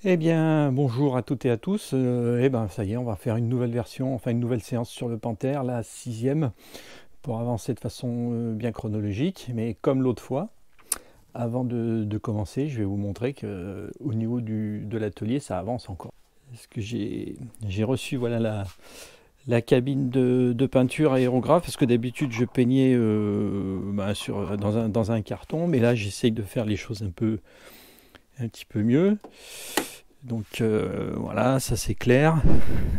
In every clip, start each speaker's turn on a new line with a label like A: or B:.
A: Eh bien, bonjour à toutes et à tous. Eh ben, ça y est, on va faire une nouvelle version, enfin une nouvelle séance sur le Panthère, la 6e, pour avancer de façon bien chronologique. Mais comme l'autre fois, avant de commencer, je vais vous montrer que au niveau de l'atelier, ça avance encore. Parce que j'ai reçu voilà la cabine de peinture aérographe, parce que d'habitude je peignais dans un carton, mais là j'essaye de faire les choses un petit peu mieux. Donc voilà, ça c'est clair,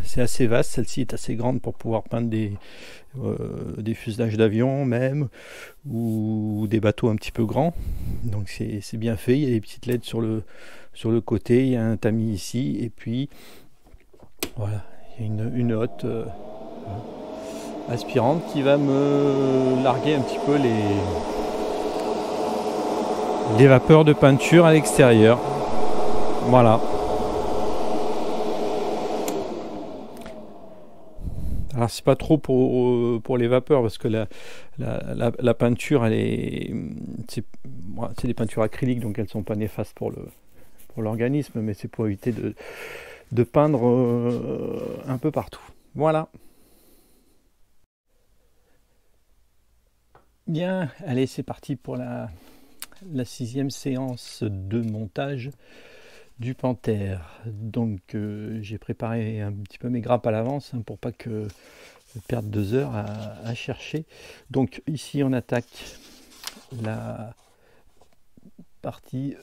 A: c'est assez vaste, celle-ci est assez grande pour pouvoir peindre des fuselages d'avions même, ou des bateaux un petit peu grands. Donc c'est bien fait, il y a des petites LED sur le côté, il y a un tamis ici, et puis voilà, il y a une hotte aspirante qui va me larguer un petit peu les vapeurs de peinture à l'extérieur. Voilà. Alors c'est pas trop pour les vapeurs parce que la peinture c'est des peintures acryliques donc elles sont pas néfastes pour l'organisme, mais c'est pour éviter de peindre un peu partout. Voilà. Bien, allez c'est parti pour la 6e séance de montage du Panthère. Donc j'ai préparé un petit peu mes grappes à l'avance pour pas que perdre 2 heures à chercher. Donc ici on attaque la partie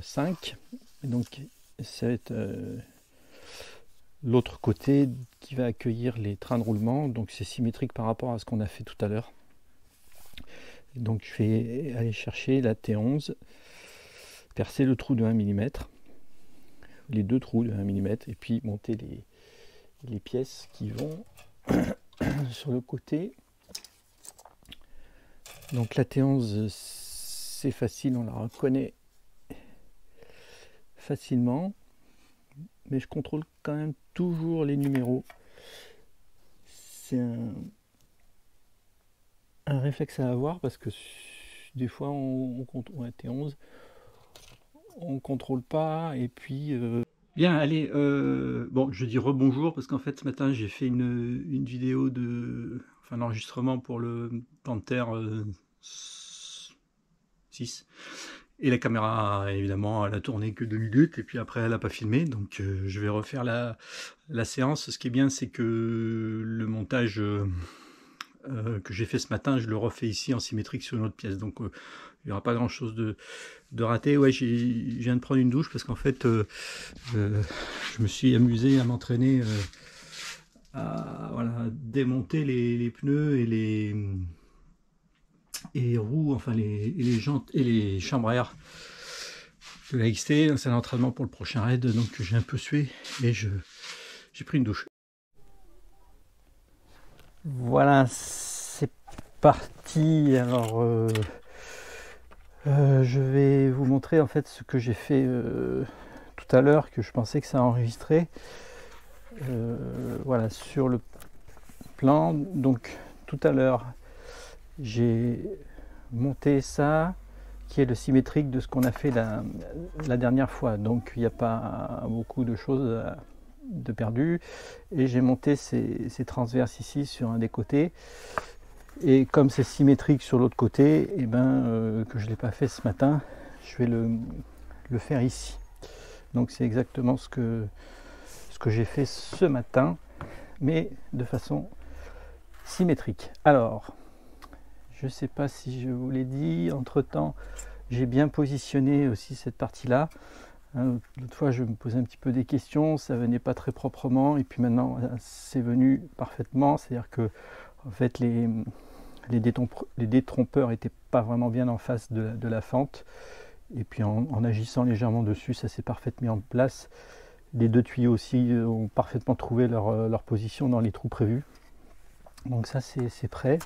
A: 5. Et donc ça va être l'autre côté qui va accueillir les trains de roulement. Donc c'est symétrique par rapport à ce qu'on a fait tout à l'heure. Donc je vais aller chercher la T11, percer le trou de 1 mm, les deux trous de 1 mm, et puis monter les pièces qui vont sur le côté. Donc la T11 c'est facile, on la reconnaît facilement, mais je contrôle quand même toujours les numéros. C'est un réflexe à avoir parce que des fois on contrôle T11, on contrôle pas, et puis bien allez, bon je dis rebonjour parce qu'en fait ce matin j'ai fait une vidéo enfin l'enregistrement pour le Panthère 6, et la caméra évidemment elle a tourné que 2 minutes et puis après elle n'a pas filmé, donc je vais refaire la séance. Ce qui est bien c'est que le montage que j'ai fait ce matin, je le refais ici en symétrique sur une autre pièce, donc il n'y aura pas grand chose de raté. Ouais, je viens de prendre une douche parce qu'en fait je me suis amusé à m'entraîner à voilà, démonter les pneus et les roues, enfin les jantes et les chambres à air de la XT. C'est un entraînement pour le prochain raid, donc j'ai un peu sué et j'ai pris une douche. Voilà, c'est parti. Alors je vais vous montrer en fait ce que j'ai fait tout à l'heure, que je pensais que ça enregistrait. Voilà, sur le plan. Donc tout à l'heure j'ai monté ça qui est le symétrique de ce qu'on a fait la dernière fois, donc il n'y a pas beaucoup de choses de perdu, et j'ai monté ces transverses ici sur un des côtés, et comme c'est symétrique sur l'autre côté, et que je ne l'ai pas fait ce matin, je vais le faire ici. Donc c'est exactement ce que j'ai fait ce matin, mais de façon symétrique. Alors je ne sais pas si je vous l'ai dit, entre temps j'ai bien positionné aussi cette partie là. L'autre fois je me posais un petit peu des questions, ça venait pas très proprement, et puis maintenant c'est venu parfaitement. C'est à dire que en fait les détrompeurs n'étaient pas vraiment bien en face de la fente, et puis en agissant légèrement dessus, ça s'est parfaitement mis en place. Les deux tuyaux aussi ont parfaitement trouvé leur position dans les trous prévus. Donc ça c'est prêt.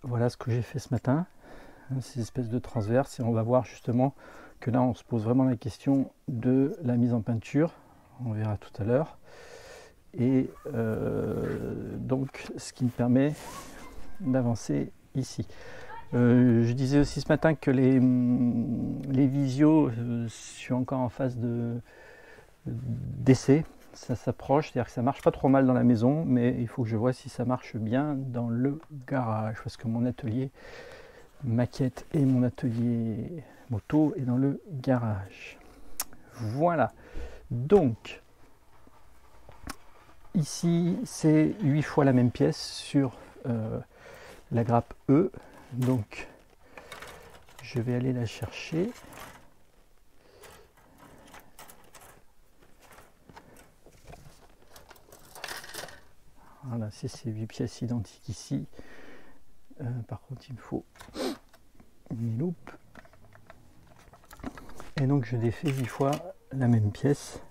A: Voilà ce que j'ai fait ce matin, ces espèces de transverses, et on va voir justement que là on se pose vraiment la question de la mise en peinture, on verra tout à l'heure, et donc ce qui me permet d'avancer ici. Je disais aussi ce matin que les visios, je suis encore en phase de d'essai. Ça s'approche, c'est-à-dire que ça marche pas trop mal dans la maison, mais il faut que je vois si ça marche bien dans le garage, parce que mon atelier maquette et mon atelier moto est dans le garage. Voilà, donc ici c'est 8 fois la même pièce sur la grappe E, donc je vais aller la chercher. Voilà, c'est ces 8 pièces identiques ici. Par contre, il me faut une loupe. Et donc, je défais 8 fois la même pièce.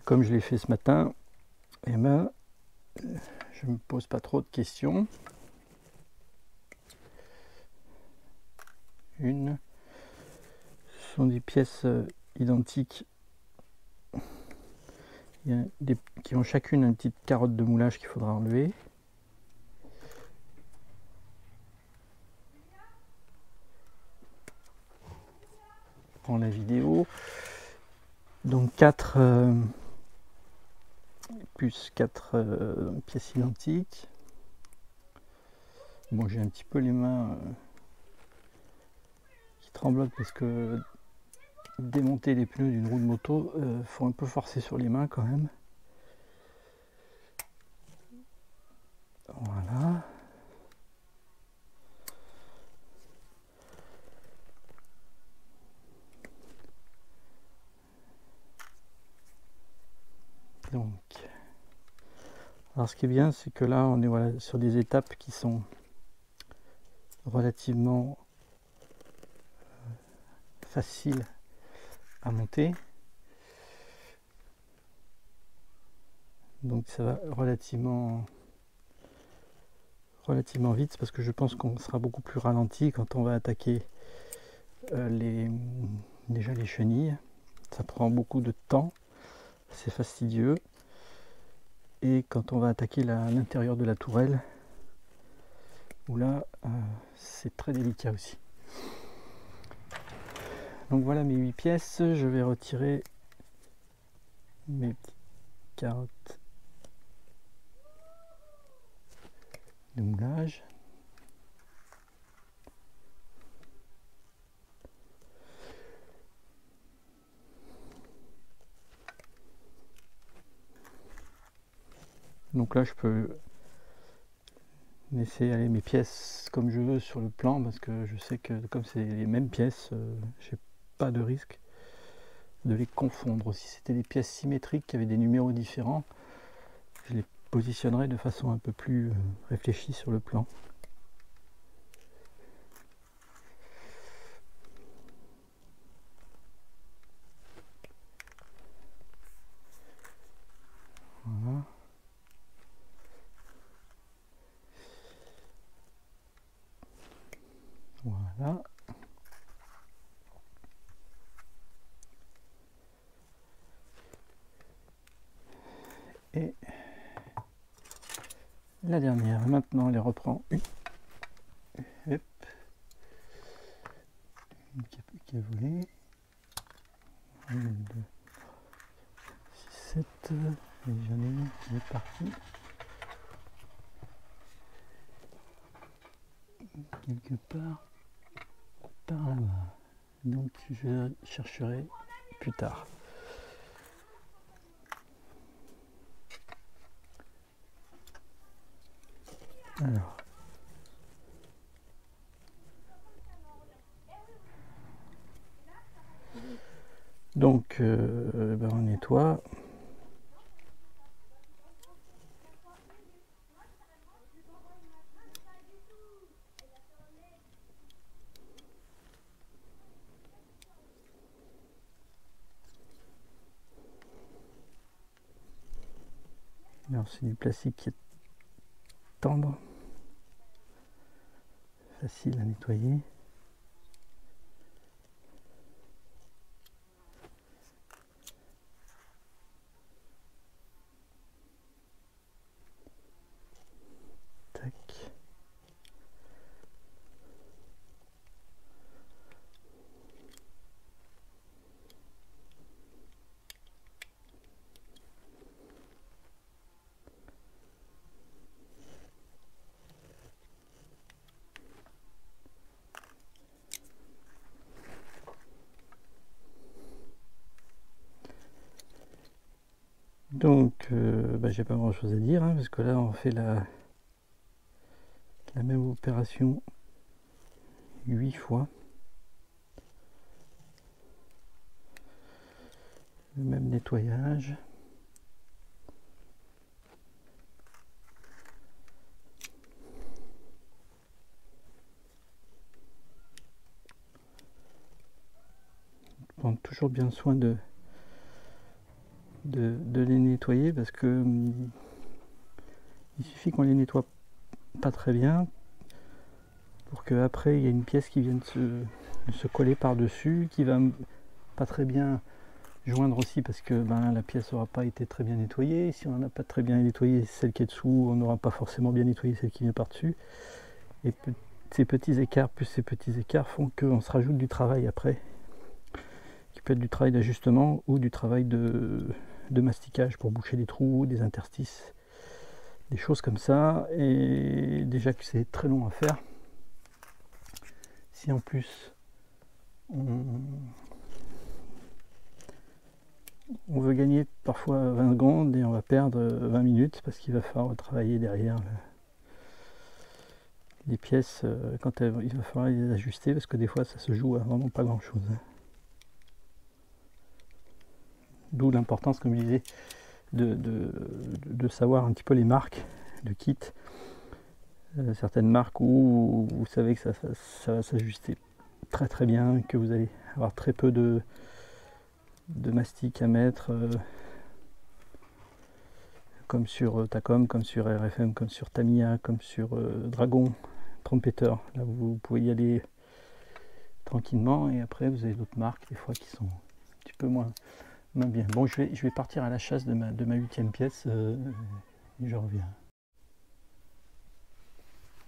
A: Comme je l'ai fait ce matin, et ben, je ne me pose pas trop de questions. Ce sont des pièces identiques. Il y a des qui ont chacune une petite carotte de moulage qu'il faudra enlever. Je prends la vidéo. Donc 4 plus 4 pièces identiques. Bon, j'ai un petit peu les mains qui tremblotent parce que démonter les pneus d'une roue de moto, faut un peu forcer sur les mains quand même. Voilà. Donc, alors ce qui est bien, c'est que là, on est voilà, sur des étapes qui sont relativement faciles à monter. Donc ça va relativement vite parce que je pense qu'on sera beaucoup plus ralenti quand on va attaquer déjà les chenilles. Ça prend beaucoup de temps, c'est fastidieux. Et quand on va attaquer l'intérieur de la tourelle, où là c'est très délicat aussi. Donc voilà mes 8 pièces, je vais retirer mes petites carottes de moulage. Donc là je peux laisser aller mes pièces comme je veux sur le plan parce que je sais que comme c'est les mêmes pièces, j'ai pas de risque de les confondre. Si c'était des pièces symétriques qui avaient des numéros différents, je les positionnerai de façon un peu plus réfléchie sur le plan. Voilà. Voilà. Et la dernière, maintenant, elle les reprend. Hop. Une qui a volé. 1, 2, 6, 7. Et j'en ai une qui est partie. Quelque part par là-bas. Donc je chercherai plus tard. Alors. Donc on nettoie. Alors c'est du plastique qui est tendre, facile à nettoyer. Tac. Donc, j'ai pas grand chose à dire, hein, parce que là on fait la même opération 8 fois. Le même nettoyage. Prendre toujours bien soin de les nettoyer, parce que il suffit qu'on les nettoie pas très bien pour qu'après il y ait une pièce qui vienne se coller par dessus, qui va pas très bien joindre aussi, parce que la pièce n'aura pas été très bien nettoyée. Si on n'a pas très bien nettoyé celle qui est dessous, on n'aura pas forcément bien nettoyé celle qui vient par dessus, et ces petits écarts plus ces petits écarts font qu'on se rajoute du travail après, qui peut être du travail d'ajustement ou du travail de masticage pour boucher des trous, des interstices, des choses comme ça. Et déjà que c'est très long à faire, si en plus on veut gagner parfois 20 secondes et on va perdre 20 minutes, parce qu'il va falloir travailler derrière les pièces, il va falloir les ajuster, parce que des fois ça se joue à vraiment pas grand chose. D'où l'importance, comme je disais, de savoir un petit peu les marques de kit. Certaines marques où vous savez que ça va s'ajuster très très bien, que vous allez avoir très peu de mastic à mettre, comme sur Takom, comme sur RFM, comme sur Tamiya, comme sur Dragon, Trumpeter. Là vous pouvez y aller tranquillement, et après vous avez d'autres marques des fois qui sont un petit peu moins bien. Bon, je vais partir à la chasse de ma 8e pièce, et je reviens.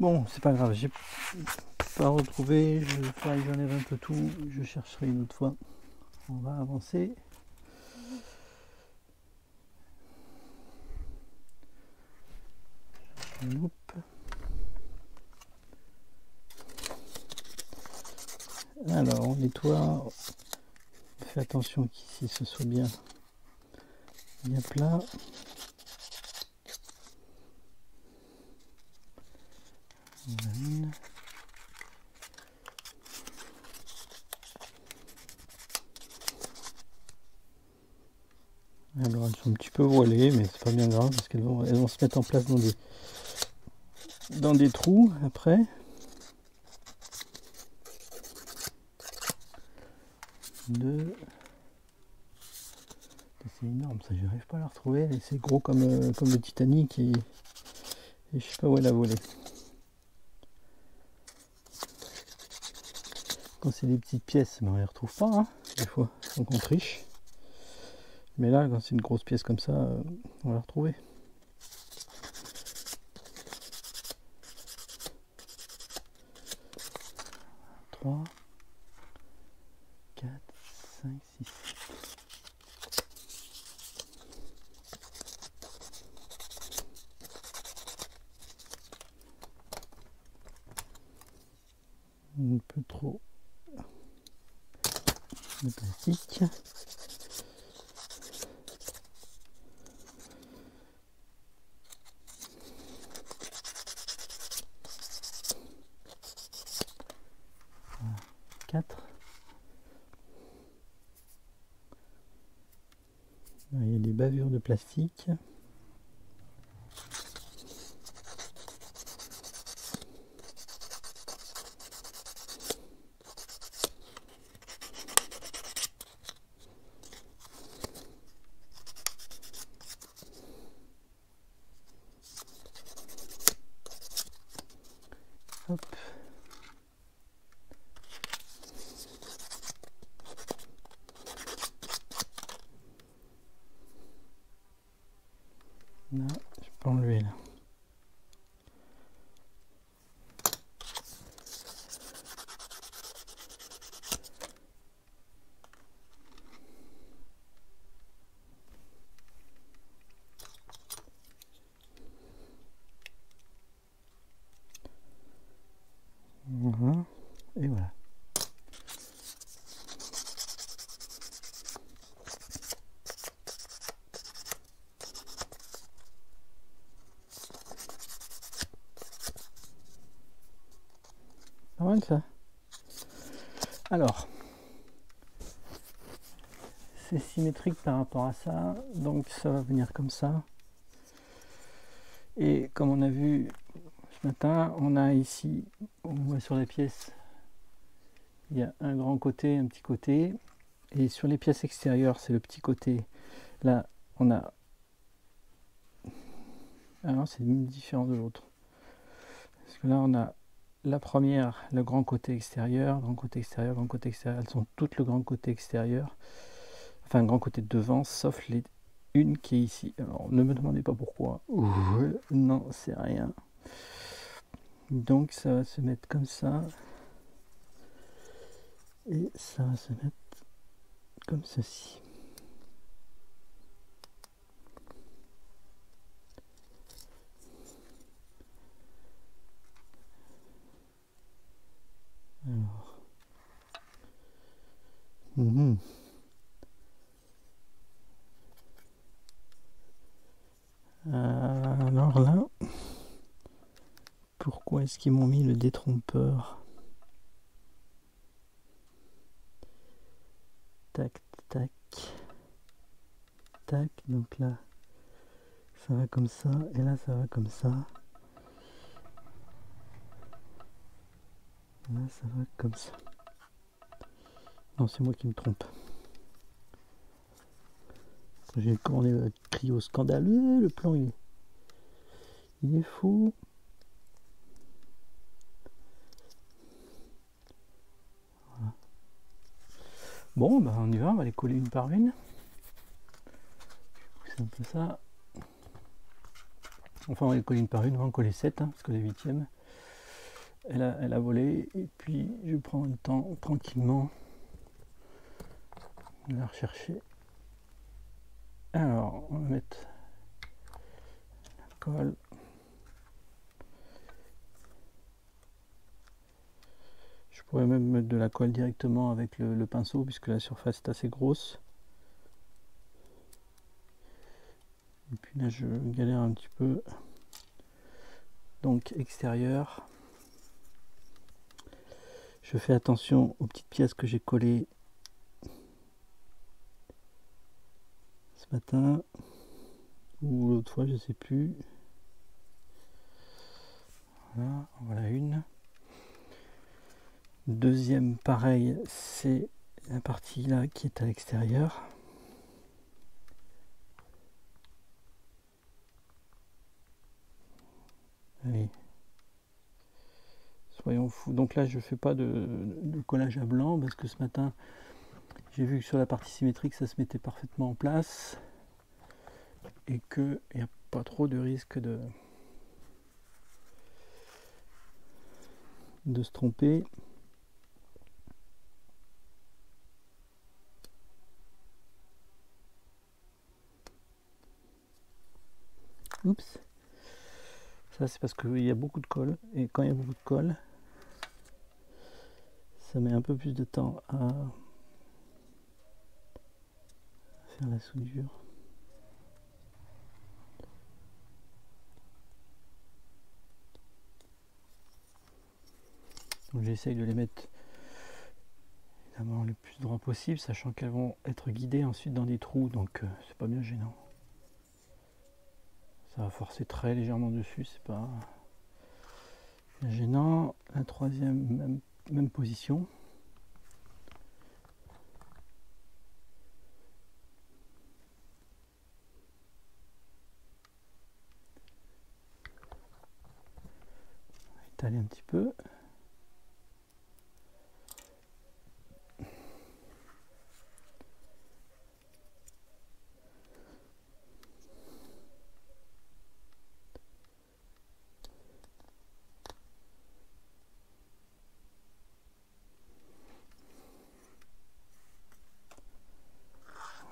A: Bon, c'est pas grave, j'ai pas retrouvé, j'enlève un peu tout, je chercherai une autre fois. On va avancer. Alors on nettoie, on fait attention qu'ici ce soit bien plat. Alors elles sont un petit peu voilées, mais c'est pas bien grave, parce qu'elles vont se mettre en place dans des trous après. C'est énorme ça, j'arrive pas à la retrouver, c'est gros comme le Titanic, et je sais pas où elle a volé. Quand c'est des petites pièces, on les retrouve pas, hein, des fois, donc on triche. Mais là, quand c'est une grosse pièce comme ça, on va la retrouver. Trois, 4, 5, 6, 7. Un peu trop de plastique. Voilà, 4. Il y a des bavures de plastique. Hop. mal ça. Alors, c'est symétrique par rapport à ça, donc ça va venir comme ça. Et comme on a vu ce matin, on a ici, on voit sur les pièces, il y a un grand côté, un petit côté. Et sur les pièces extérieures, c'est le petit côté. Là, on a... Ah non, c'est différent de l'autre. Parce que là, on a la première, le grand côté extérieur, grand côté extérieur, grand côté extérieur. Elles sont toutes le grand côté extérieur. Enfin, le grand côté de devant, sauf une qui est ici. Alors, ne me demandez pas pourquoi. Non, c'est rien. Donc, ça va se mettre comme ça. Et ça va se mettre comme ceci. Alors. Alors là, pourquoi est-ce qu'ils m'ont mis le détrompeur? Tac, tac, tac. Donc là, ça va comme ça, et là, ça va comme ça. Là, ça va comme ça. Non, c'est moi qui me trompe. J'ai commandé le cryo scandaleux, le plan il est fou. Voilà. Bon, bah on y va, on va les coller une par une. C'est un peu ça. Enfin, on va les coller une par une, on va en coller 7, hein, parce que la 8e, elle a volé. Et puis, je prends le temps tranquillement de la rechercher. Alors, on va mettre la colle. Je pourrais même mettre de la colle directement avec le pinceau, puisque la surface est assez grosse. Et puis là, je galère un petit peu. Donc, extérieur. Je fais attention aux petites pièces que j'ai collées ce matin ou l'autre fois, je sais plus. Voilà une. Deuxième, pareil, c'est la partie là qui est à l'extérieur. Allez, soyons fous. Donc là, je fais pas de collage à blanc parce que ce matin, j'ai vu que sur la partie symétrique, ça se mettait parfaitement en place et qu'il n'y a pas trop de risque de se tromper. Oups. Ça, c'est parce qu'il y a beaucoup de colle. Et quand il y a beaucoup de colle, ça met un peu plus de temps à faire la soudure. Donc j'essaye de les mettre évidemment le plus droit possible, sachant qu'elles vont être guidées ensuite dans des trous, donc c'est pas bien gênant. Ça va forcer très légèrement dessus, c'est pas gênant. La troisième, même position. On va étaler un petit peu.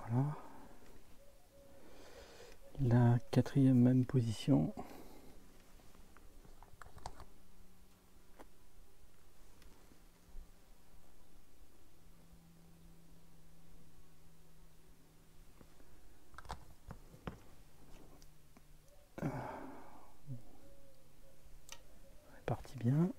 A: Voilà. La quatrième, même position. Réparti bien.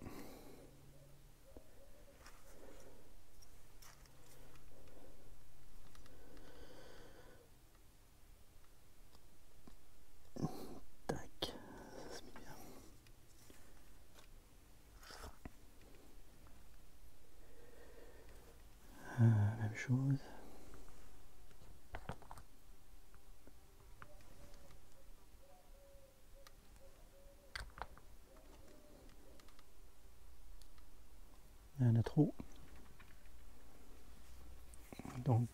A: même chose. Il y en a trop. Donc,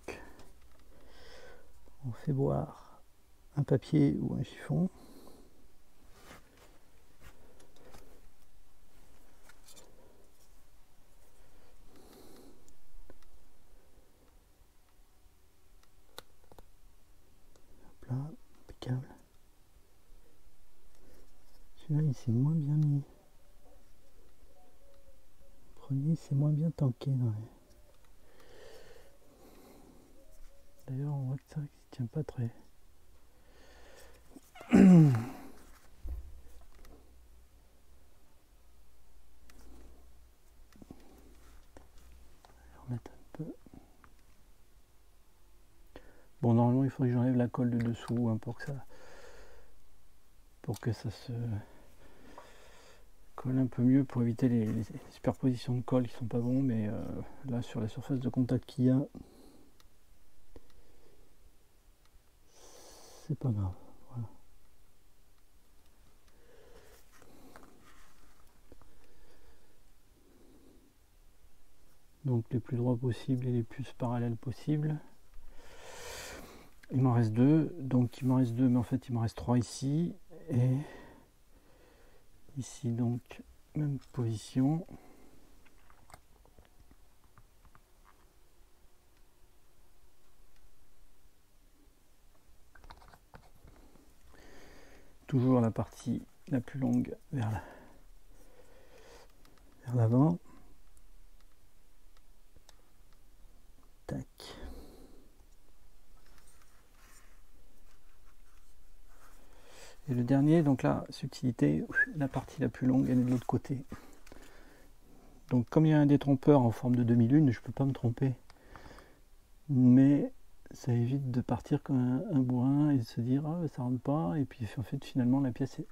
A: on fait boire un papier ou un chiffon. Hop là, impeccable. Celui-là, il s'est moins bien mis. Le premier, c'est moins bien tanké. D'ailleurs, on voit que ça ne tient pas très. Remettre un peu. Bon, normalement, il faudrait que j'enlève la colle de dessous hein, pour que ça se colle un peu mieux, pour éviter les superpositions de colle qui sont pas bons. Mais là, sur la surface de contact qu'il y a, c'est pas grave. Voilà. Donc les plus droits possibles et les plus parallèles possibles. Il m'en reste deux, donc il m'en reste deux, mais en fait il m'en reste trois ici et ici, donc même position. Toujours la partie la plus longue vers l'avant. Tac. Et le dernier, donc là, subtilité, la partie la plus longue, elle est de l'autre côté. Donc comme il y a un détrompeur en forme de demi-lune, je ne peux pas me tromper. Mais ça évite de partir comme un bourrin et de se dire ah ça rentre pas. Et puis en fait finalement la pièce, c'est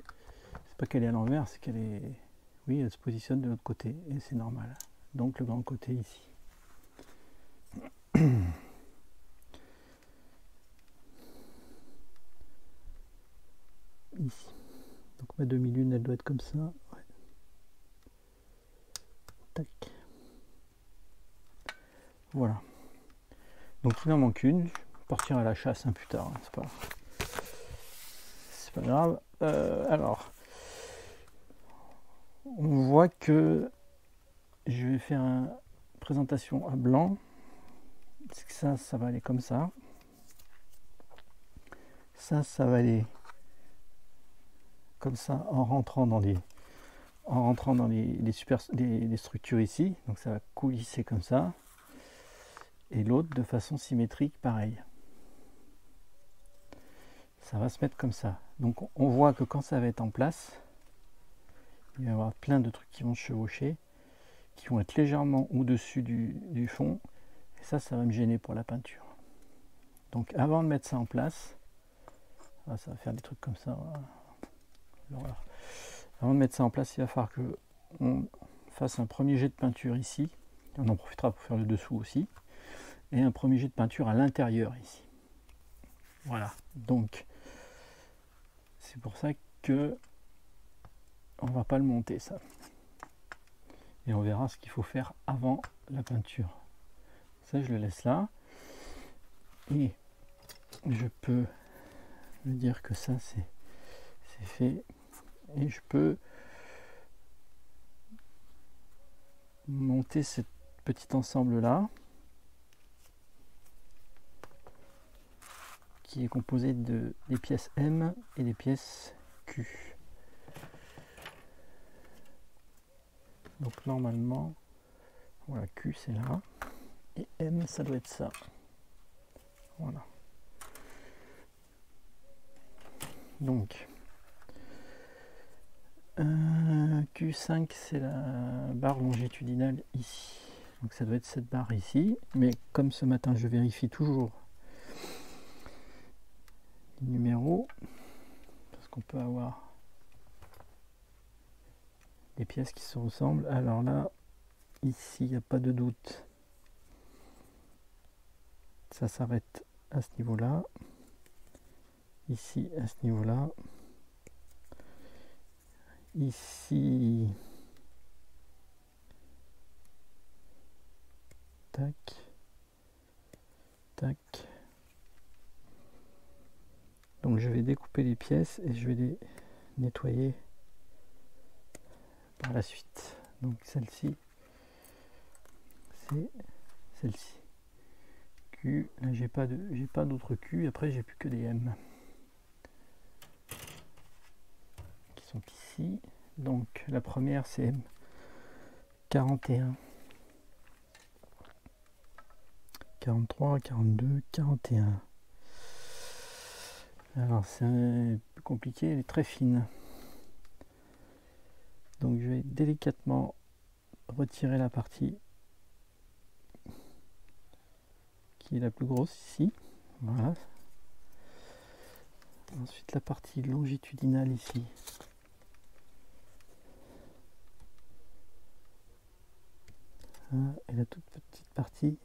A: pas qu'elle est à l'envers, c'est qu'elle est. Oui, elle se positionne de l'autre côté et c'est normal. Donc le grand côté ici. Ici. Donc ma demi-lune, elle doit être comme ça. Ouais. Tac. Voilà. Donc il en manque une. Je vais partir à la chasse un plus tard. Hein, c'est pas grave. Alors, on voit que je vais faire une présentation à blanc. Ça va aller comme ça. Ça va aller comme ça en rentrant dans les structures ici. Donc ça va coulisser comme ça. Et l'autre de façon symétrique, pareil. Ça va se mettre comme ça. Donc on voit que quand ça va être en place, il va y avoir plein de trucs qui vont se chevaucher, qui vont être légèrement au-dessus du fond. Et ça va me gêner pour la peinture. Donc avant de mettre ça en place, ça va faire des trucs comme ça. L'horreur. Avant de mettre ça en place, il va falloir que on fasse un premier jet de peinture ici. On en profitera pour faire le dessous aussi. Et un premier jet de peinture à l'intérieur ici. Voilà. Donc c'est pour ça que on va pas le monter ça. Et on verra ce qu'il faut faire avant la peinture. Ça je le laisse là. Et je peux me dire que ça c'est fait. Et je peux monter ce petit ensemble là qui est composé des pièces M et des pièces Q. Donc normalement, voilà, Q c'est là et M ça doit être ça. Voilà. Donc Q5 c'est la barre longitudinale ici. Donc ça doit être cette barre ici. Mais comme ce matin je vérifie toujours les numéros, parce qu'on peut avoir des pièces qui se ressemblent. Alors là, ici il n'y a pas de doute. ça s'arrête à ce niveau-là, ici à ce niveau-là, ici, tac, tac. Donc je vais découper les pièces et je vais les nettoyer par la suite. Donc celle-ci, c'est celle-ci. Q, là j'ai pas d'autres Q, après j'ai plus que des M qui sont ici. Donc la première c'est M 41, 43, 42, 41. Alors c'est plus compliqué, elle est très fine. Donc je vais délicatement retirer la partie qui est la plus grosse ici. Voilà. Ensuite la partie longitudinale ici. Et la toute petite partie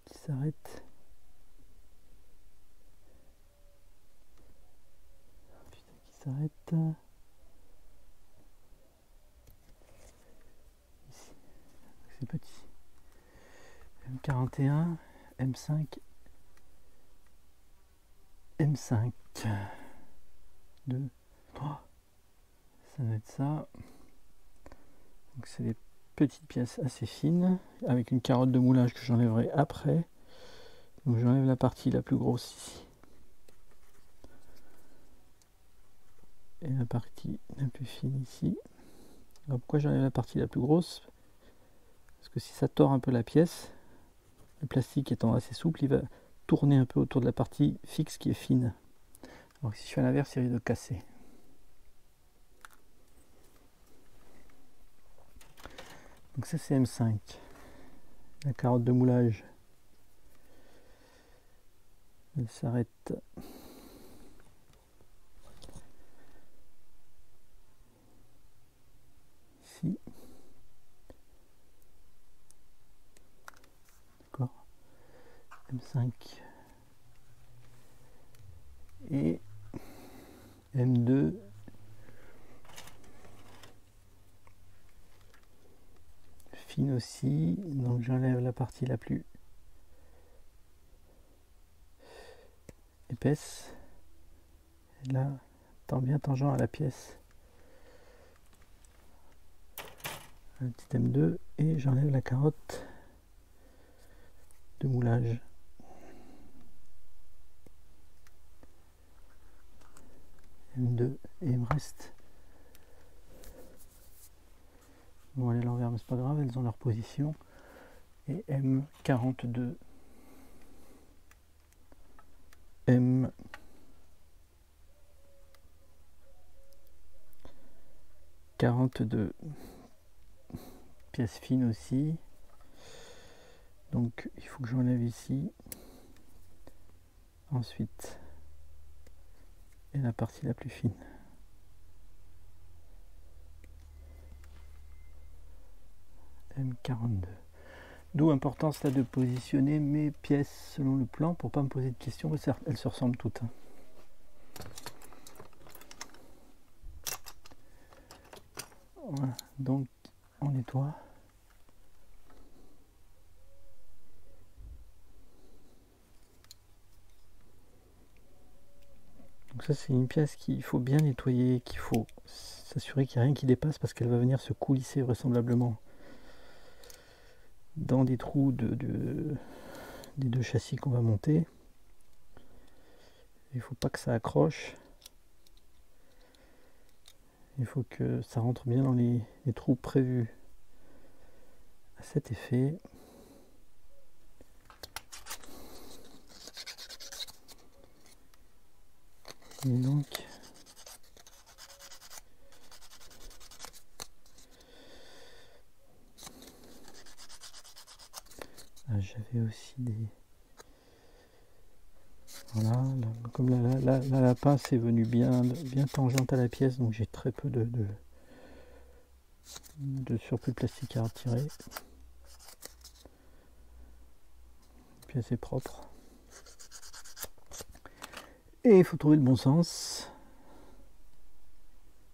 A: qui s'arrête ici. C'est petit. M41, M5, M5, 2, 3. Ça doit être ça. Donc c'est des petites pièces assez fines avec une carotte de moulage que j'enlèverai après. Donc j'enlève la partie la plus grosse ici et la partie la plus fine ici. Alors pourquoi j'enlève la partie la plus grosse? Parce que si ça tord un peu la pièce, le plastique étant assez souple, il va tourner un peu autour de la partie fixe qui est fine. Alors si je fais à l'inverse, il risque de casser. Donc ça c'est M5. La carotte de moulage, elle s'arrête ici. D'accord. M5 et M2. Fine aussi, donc j'enlève la partie la plus épaisse. Et là, bien tangent à la pièce. Un petit M2 et j'enlève la carotte de moulage. M2 et il me reste. Bon, aller à l'envers, mais c'est pas grave, elles ont leur position. Et M42. M 42, pièce fine aussi, donc il faut que j'enlève ici, ensuite et la partie la plus fine. M42. D'où l'importance là de positionner mes pièces selon le plan pour pas me poser de questions, elles se ressemblent toutes. Voilà, donc on nettoie. Donc ça c'est une pièce qu'il faut bien nettoyer, qu'il faut s'assurer qu'il n'y a rien qui dépasse parce qu'elle va venir se coulisser vraisemblablement dans des trous des deux châssis qu'on va monter. Il ne faut pas que ça accroche. Il faut que ça rentre bien dans les trous prévus à cet effet. Et donc j'avais aussi des... Voilà, là, comme la pince est venue bien tangente à la pièce, donc j'ai très peu de surplus plastique à retirer. puis assez propre. Et il faut trouver le bon sens.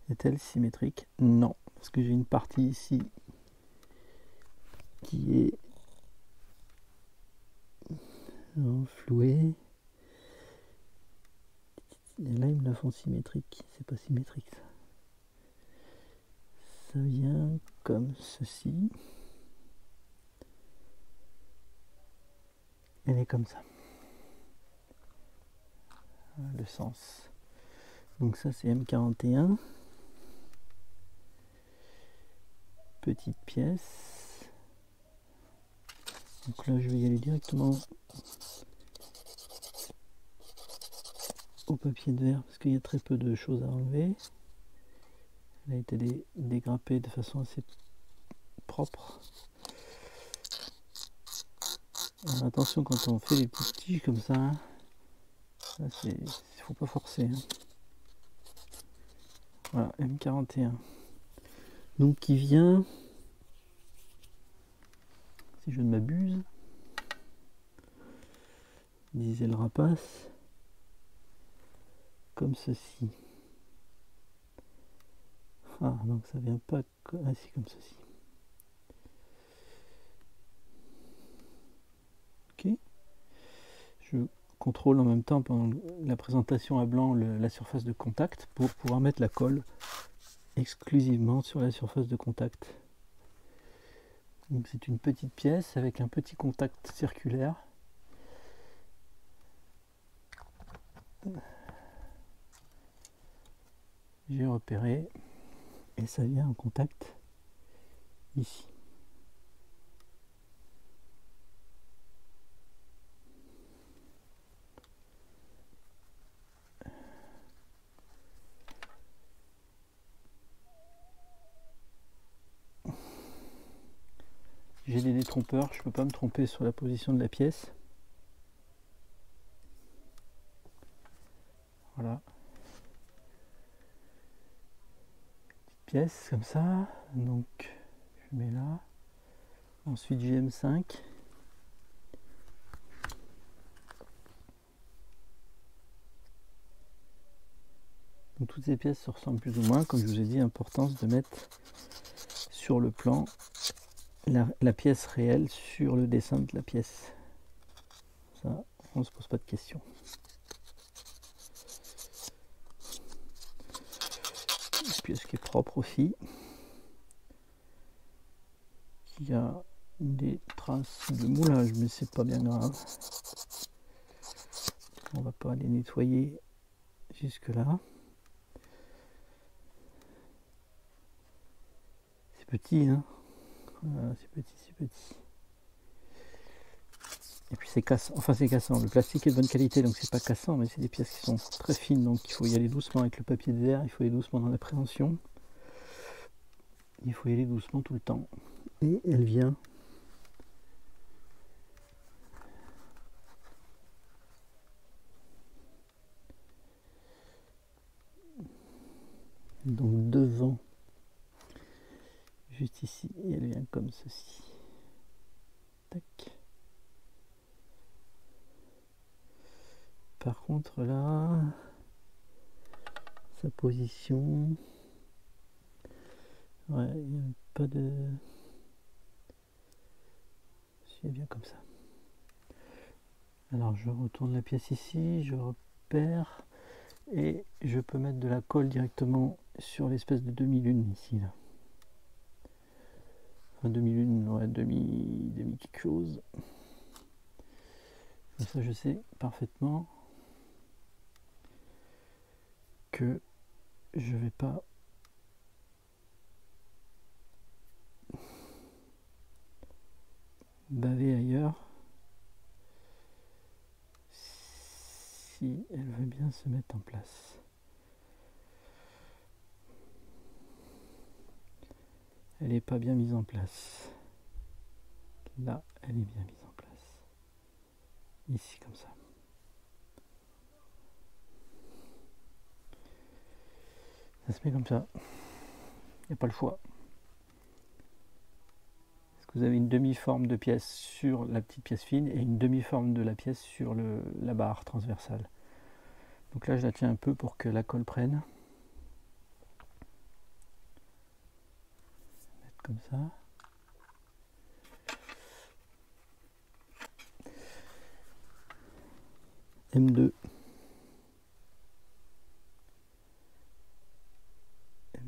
A: Est-elle symétrique? Non, parce que j'ai une partie ici qui est flouée. Et là, ils me la font symétrique. C'est pas symétrique, ça. Ça vient comme ceci. Elle est comme ça. Le sens. Donc ça, c'est M41. Petite pièce. Donc là, je vais y aller directement au papier de verre parce qu'il y a très peu de choses à enlever. Elle a été dégrappée de façon assez propre. Alors attention quand on fait les petites tiges comme ça, il ne faut pas forcer. Hein. Voilà, M41. Donc qui vient, si je ne m'abuse, disait le rapace, comme ceci. Ah, donc ça vient pas ainsi comme ceci. Ok. Je contrôle en même temps pendant la présentation à blanc la surface de contact pour pouvoir mettre la colle exclusivement sur la surface de contact. Donc c'est une petite pièce avec un petit contact circulaire. J'ai repéré et ça vient en contact ici. J'ai des détrompeurs, je ne peux pas me tromper sur la position de la pièce. Voilà. Petite pièce comme ça. Donc je mets là. Ensuite JM5. Donc toutes ces pièces se ressemblent plus ou moins. Comme je vous ai dit, importance de mettre sur le plan la pièce réelle sur le dessin de la pièce. Ça, on ne se pose pas de questions. Une pièce qui est propre aussi. Il y a des traces de moulage, mais c'est pas bien grave. On va pas les nettoyer jusque là. C'est petit, hein. Voilà, c'est petit, c'est petit. Et puis c'est cassant, enfin c'est cassant. Le plastique est de bonne qualité, donc c'est pas cassant, mais c'est des pièces qui sont très fines, donc il faut y aller doucement avec le papier de verre, il faut y aller doucement dans l'appréhension. Il faut y aller doucement tout le temps. Et elle vient donc devant, juste ici, et elle vient comme ceci. Tac. Par contre là, sa position, ouais, il n'y a pas de... C'est bien comme ça. Alors je retourne la pièce ici, je repère, et je peux mettre de la colle directement sur l'espèce de demi-lune ici, là. Enfin demi-lune, ouais, demi quelque chose. Comme ça je sais parfaitement que je vais pas baver ailleurs si elle veut bien se mettre en place. Elle n'est pas bien mise en place. Là, elle est bien mise en place. Ici, comme ça. Ça se met comme ça. Il n'y a pas le choix. Est-ce que vous avez une demi-forme de pièce sur la petite pièce fine et une demi-forme de la pièce sur la barre transversale. Donc là je la tiens un peu pour que la colle prenne. Mettre comme ça. M2.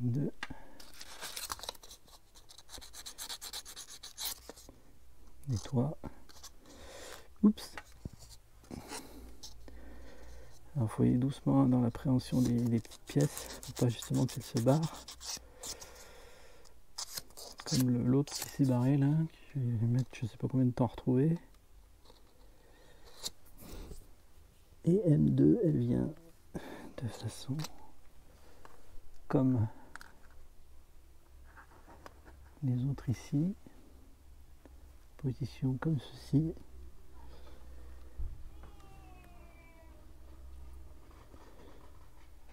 A: M2. Nettoie. Oups. Alors il faut aller doucement dans l'appréhension des petites pièces pour pas justement qu'elles se barrent. Comme l'autre qui s'est barré là, je vais mettre je sais pas combien de temps à retrouver. Et M2 elle vient de façon comme les autres ici, position comme ceci.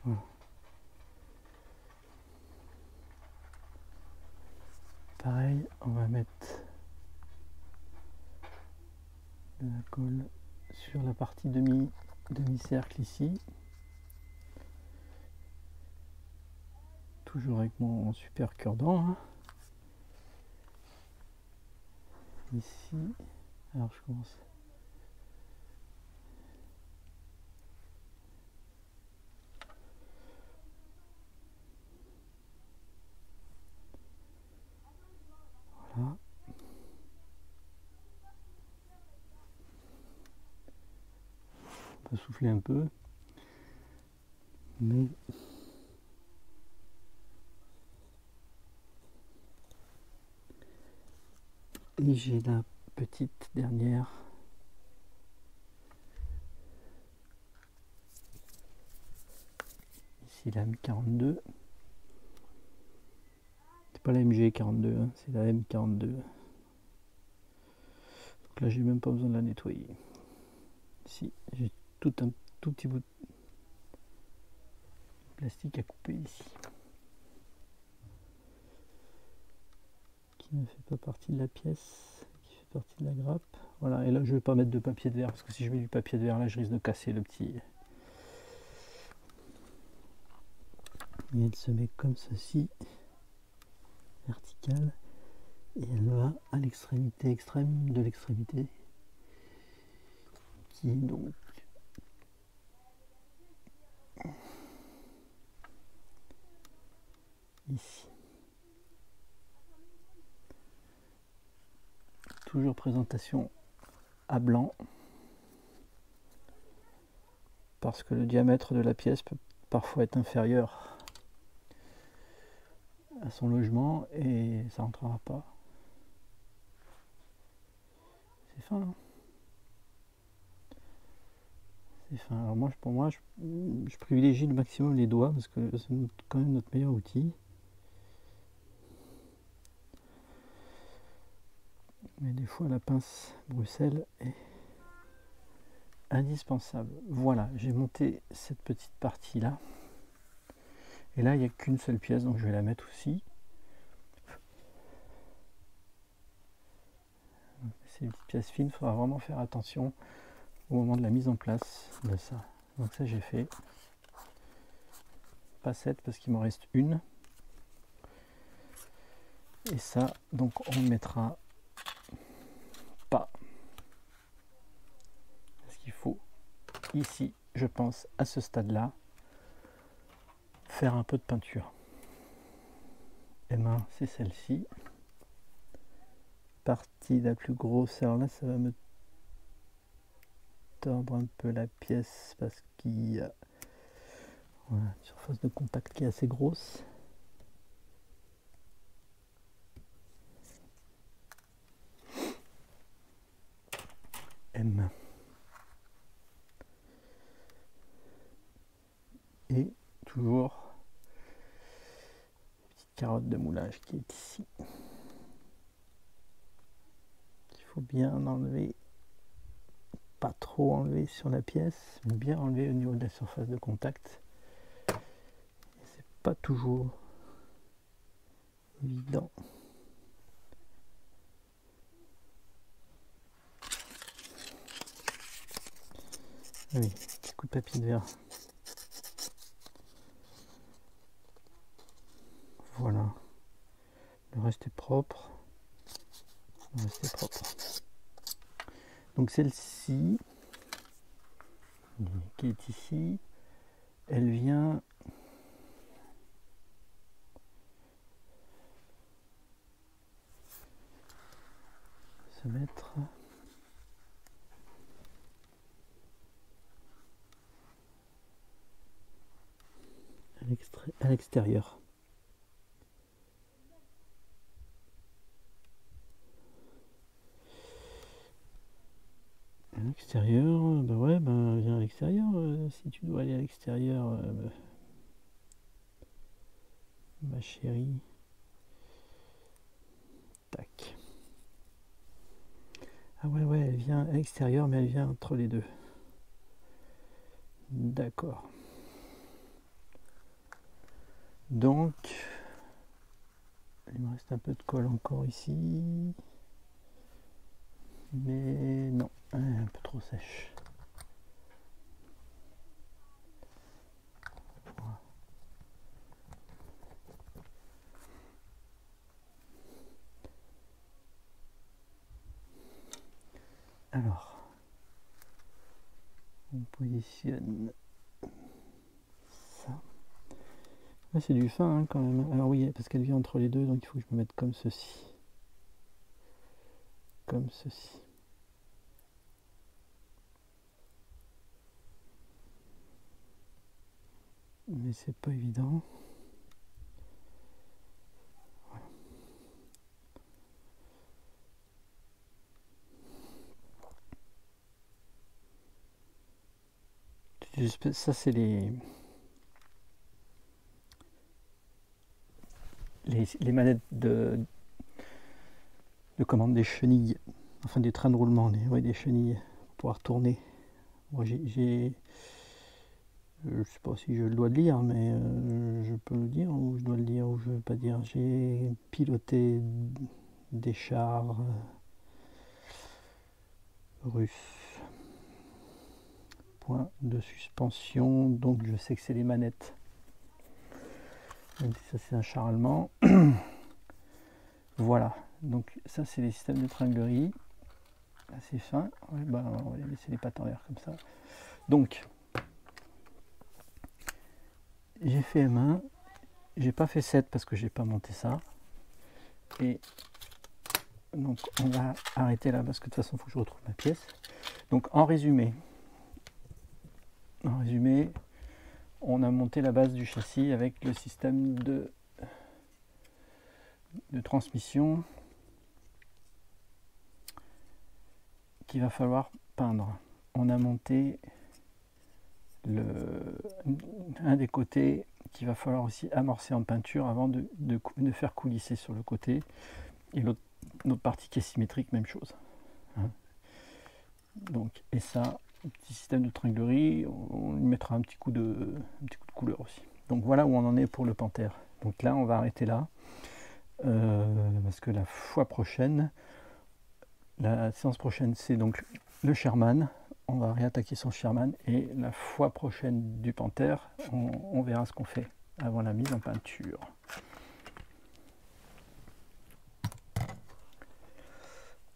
A: Voilà. Pareil, on va mettre de la colle sur la partie demi-cercle ici. Toujours avec mon super cure-dent. Hein. Ici, alors je commence. Voilà. On peut souffler un peu, mais et j'ai la petite dernière ici, la M42. C'est pas la MG42, hein, c'est la M42. Donc là j'ai même pas besoin de la nettoyer. Ici j'ai tout un tout petit bout de plastique à couper ici. Qui ne fait pas partie de la pièce, qui fait partie de la grappe. Voilà, et là je vais pas mettre de papier de verre parce que si je mets du papier de verre là je risque de casser le petit. Et elle se met comme ceci, verticale, et elle va à l'extrémité extrême de l'extrémité, qui est donc ici. Toujours présentation à blanc, parce que le diamètre de la pièce peut parfois être inférieur à son logement et ça rentrera pas. C'est fin, hein. C'est fin. Alors moi, pour moi, je privilégie le maximum les doigts parce que c'est quand même notre meilleur outil. Mais des fois, la pince Bruxelles est indispensable. Voilà, j'ai monté cette petite partie là. Et là, il n'y a qu'une seule pièce, donc je vais la mettre aussi. C'est une petite pièce fine, il faudra vraiment faire attention au moment de la mise en place de ça. Donc ça, j'ai fait. Pas 7 parce qu'il m'en reste une. Et ça, donc on ne mettra pas. Parce qu'il faut ici, je pense, à ce stade-là, faire un peu de peinture. Et main, c'est celle-ci. Partie la plus grosse. Alors là, ça va me tordre un peu la pièce parce qu'il y a voilà, une surface de contact qui est assez grosse. M. Et toujours une petite carotte de moulage qui est ici. Il faut bien enlever, pas trop enlever sur la pièce, mais bien enlever au niveau de la surface de contact. C'est pas toujours évident. Oui, petit coup de papier de verre. Voilà. Le reste est propre. Le reste est propre. Donc celle-ci, qui est ici, elle vient se mettre à l'extérieur. À l'extérieur, bah ouais, ben viens à l'extérieur. Si tu dois aller à l'extérieur, ma chérie. Tac. Ah ouais, elle vient à l'extérieur, mais elle vient entre les deux. D'accord. Donc, il me reste un peu de colle encore ici. Mais non, un peu trop sèche. Alors, on positionne ça. Là, c'est du fin hein, quand même. Alors oui, parce qu'elle vient entre les deux, donc il faut que je me mette comme ceci. Comme ceci. Mais c'est pas évident. Voilà. Ça, c'est les manettes de commande des chenilles, enfin des trains de roulement, des chenilles pour pouvoir tourner. Moi, je sais pas si je le dois le dire, mais je peux le dire ou je dois le dire ou je veux pas dire. J'ai piloté des chars russes. Point de suspension, donc je sais que c'est les manettes. Même si ça c'est un char allemand. Voilà, donc ça c'est les systèmes de tringlerie. Assez fin. Ouais, bah, on va laisser les pattes en l'air comme ça. Donc, j'ai fait M1. J'ai pas fait 7 parce que j'ai pas monté ça. Et donc, on va arrêter là parce que de toute façon, il faut que je retrouve ma pièce. Donc, en résumé, on a monté la base du châssis avec le système de transmission qu'il va falloir peindre. On a monté un des côtés qu'il va falloir aussi amorcer en peinture avant de faire coulisser sur le côté. Et l'autre partie qui est symétrique, même chose. Hein. Donc, et ça, petit système de tringlerie, on y mettra un petit coup de couleur aussi. Donc voilà où on en est pour le Panther. Donc là, on va arrêter là. Parce que la fois prochaine, la séance prochaine, c'est donc le Sherman. On va réattaquer son Sherman. Et la fois prochaine du Panther, on verra ce qu'on fait avant la mise en peinture.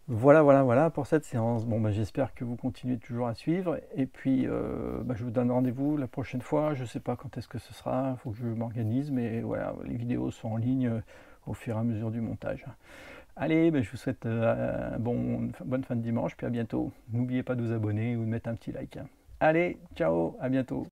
A: Voilà pour cette séance. Bon, j'espère que vous continuez toujours à suivre. Et puis, je vous donne rendez-vous la prochaine fois. Je ne sais pas quand est-ce que ce sera. Il faut que je m'organise. Mais voilà, les vidéos sont en ligne au fur et à mesure du montage. Allez, je vous souhaite bonne fin de dimanche. Puis à bientôt. N'oubliez pas de vous abonner ou de mettre un petit like. Allez, ciao, à bientôt.